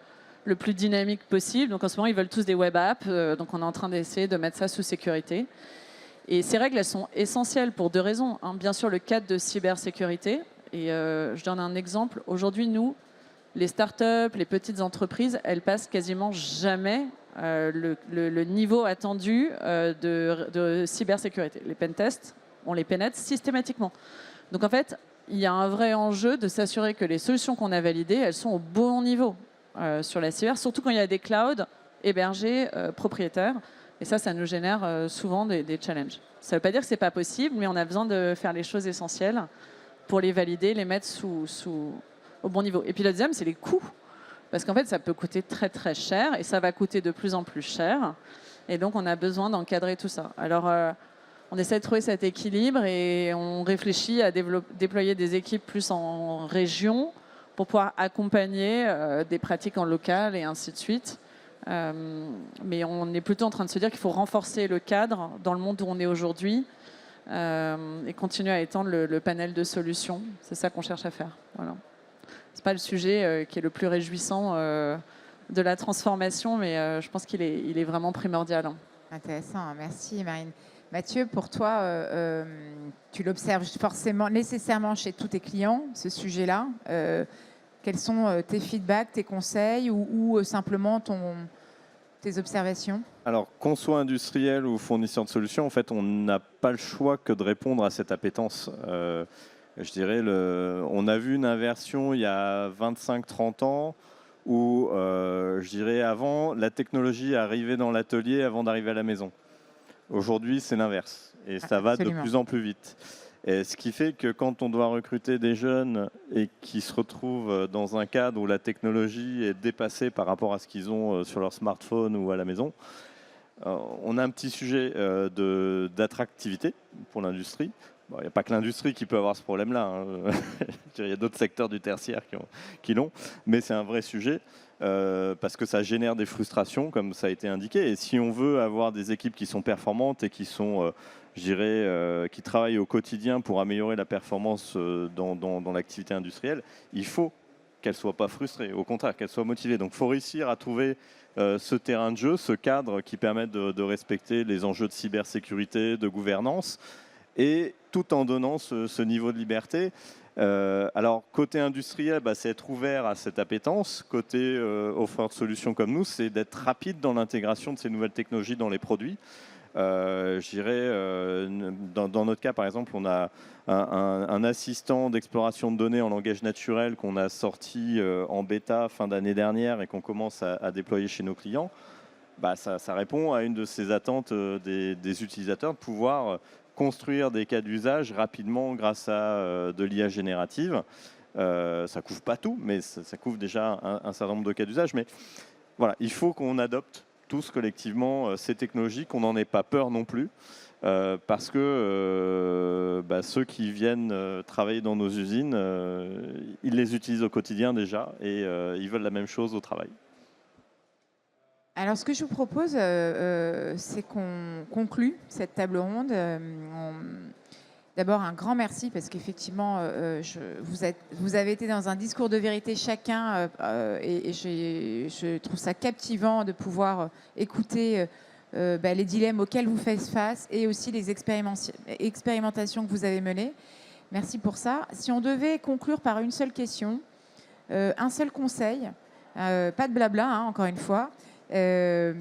Speaker 2: le plus dynamique possible. Donc en ce moment, ils veulent tous des web apps. Donc on est en train d'essayer de mettre ça sous sécurité. Et ces règles, elles sont essentielles pour 2 raisons. Bien sûr, le cadre de cybersécurité. Et je donne un exemple. Aujourd'hui, nous, les startups, les petites entreprises, elles passent quasiment jamais le niveau attendu de cybersécurité. Les pentests, on les pénètre systématiquement. Donc en fait, il y a un vrai enjeu de s'assurer que les solutions qu'on a validées, elles sont au bon niveau sur la cyber, surtout quand il y a des clouds hébergés, propriétaires. Et ça nous génère souvent des challenges. Ça ne veut pas dire que ce n'est pas possible, mais on a besoin de faire les choses essentielles pour les valider, les mettre au bon niveau. Et puis le deuxième, c'est les coûts. Parce qu'en fait, ça peut coûter très très cher et ça va coûter de plus en plus cher. Et donc, on a besoin d'encadrer tout ça. Alors, on essaie de trouver cet équilibre et on réfléchit à déployer des équipes plus en région pour pouvoir accompagner des pratiques en local et ainsi de suite. Mais on est plutôt en train de se dire qu'il faut renforcer le cadre dans le monde où on est aujourd'hui et continuer à étendre le panel de solutions. C'est ça qu'on cherche à faire. Voilà. Ce n'est pas le sujet qui est le plus réjouissant de la transformation, mais je pense qu'il est vraiment primordial.
Speaker 1: Intéressant, merci Marine. Mathieu, pour toi, tu l'observes forcément, nécessairement chez tous tes clients, ce sujet-là. Quels sont tes feedbacks, tes conseils ou simplement tes observations?
Speaker 4: Alors, qu'on soit industriel ou fournisseur de solutions, en fait, on n'a pas le choix que de répondre à cette appétence. Je dirais, on a vu une inversion il y a 25-30 ans où, je dirais, avant, la technologie arrivait dans l'atelier avant d'arriver à la maison. Aujourd'hui, c'est l'inverse et ça va de plus en plus vite. Et ce qui fait que quand on doit recruter des jeunes et qui se retrouvent dans un cadre où la technologie est dépassée par rapport à ce qu'ils ont sur leur smartphone ou à la maison, on a un petit sujet d'attractivité pour l'industrie. Bon, il n'y a pas que l'industrie qui peut avoir ce problème-là. Hein. Il y a d'autres secteurs du tertiaire qui l'ont, mais c'est un vrai sujet parce que ça génère des frustrations, comme ça a été indiqué. Et si on veut avoir des équipes qui sont performantes et qui sont, je dirais, qui travaillent au quotidien pour améliorer la performance dans l'activité industrielle, il faut qu'elles ne soient pas frustrées, au contraire, qu'elles soient motivées. Donc il faut réussir à trouver ce terrain de jeu, ce cadre qui permet de respecter les enjeux de cybersécurité, de gouvernance, et tout en donnant ce niveau de liberté. Alors, côté industriel, c'est être ouvert à cette appétence. Côté offreur de solutions comme nous, c'est d'être rapide dans l'intégration de ces nouvelles technologies dans les produits. Je dirais, dans notre cas, par exemple, on a un assistant d'exploration de données en langage naturel qu'on a sorti en bêta fin d'année dernière et qu'on commence à déployer chez nos clients. Ça répond à une de ces attentes des utilisateurs de pouvoir construire des cas d'usage rapidement grâce à de l'IA générative. Ça ne couvre pas tout, mais ça couvre déjà un certain nombre de cas d'usage. Mais voilà, il faut qu'on adopte tous collectivement ces technologies, qu'on n'en ait pas peur non plus, parce que ceux qui viennent travailler dans nos usines, ils les utilisent au quotidien déjà et ils veulent la même chose au travail.
Speaker 1: Alors, ce que je vous propose, c'est qu'on conclue cette table ronde. D'abord, un grand merci parce qu'effectivement, vous avez été dans un discours de vérité chacun et je trouve ça captivant de pouvoir écouter les dilemmes auxquels vous faites face et aussi les expérimentations que vous avez menées. Merci pour ça. Si on devait conclure par une seule question, un seul conseil, pas de blabla, encore une fois. Quel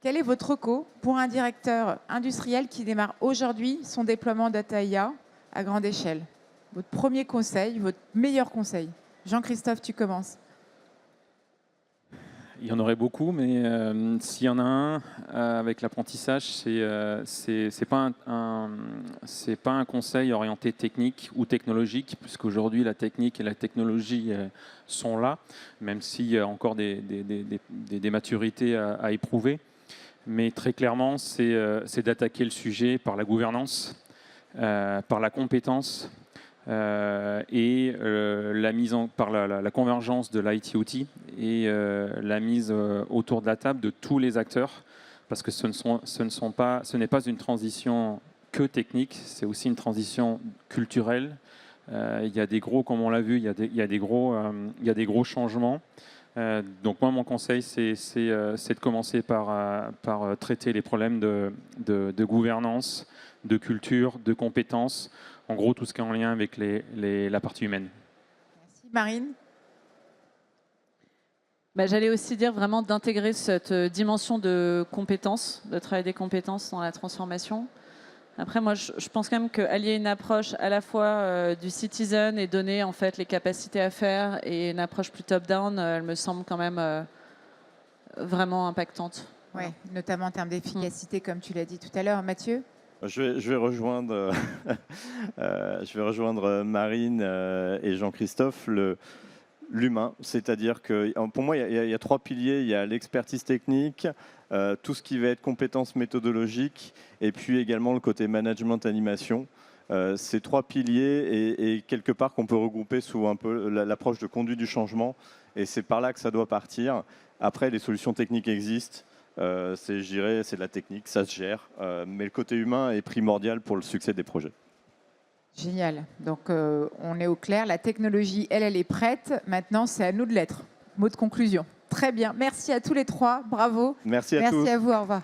Speaker 1: est votre reco pour un directeur industriel qui démarre aujourd'hui son déploiement Data IA à grande échelle? Votre premier conseil, votre meilleur conseil. Jean-Christophe, tu commences.
Speaker 3: Il y en aurait beaucoup, mais s'il y en a un avec l'apprentissage, c'est pas un conseil orienté technique ou technologique, puisqu'aujourd'hui la technique et la technologie sont là, même s'il y a encore des maturités à éprouver. Mais très clairement, c'est d'attaquer le sujet par la gouvernance, par la compétence, et par la convergence de l'IT-OT et la mise autour de la table de tous les acteurs, parce que ce n'est pas une transition que technique, c'est aussi une transition culturelle. Il y a des gros, comme on l'a vu, il y a des gros changements. Donc moi, mon conseil, c'est de commencer par traiter les problèmes de gouvernance, de culture, de compétences, en gros tout ce qui est en lien avec la partie humaine.
Speaker 1: Merci. Marine?
Speaker 2: J'allais aussi dire vraiment d'intégrer cette dimension de compétences, de travail des compétences dans la transformation. Après, moi, je pense quand même qu'allier une approche à la fois du citizen et donner en fait les capacités à faire et une approche plus top-down, elle me semble quand même vraiment impactante.
Speaker 1: Oui, notamment en termes d'efficacité, comme tu l'as dit tout à l'heure. Mathieu?
Speaker 4: Je vais rejoindre, Marine et Jean-Christophe. L'humain, c'est-à-dire que pour moi, il y a 3 piliers. Il y a l'expertise technique, tout ce qui va être compétences méthodologiques, et puis également le côté management animation. Ces 3 piliers et quelque part qu'on peut regrouper sous un peu l'approche de conduite du changement, et c'est par là que ça doit partir. Après, les solutions techniques existent. C'est de la technique, ça se gère, mais le côté humain est primordial pour le succès des projets.
Speaker 1: Génial. Donc, on est au clair. La technologie, elle est prête. Maintenant, c'est à nous de l'être. Mot de conclusion. Très bien. Merci à tous les 3. Bravo.
Speaker 4: Merci à tous.
Speaker 1: Merci à vous. Au revoir.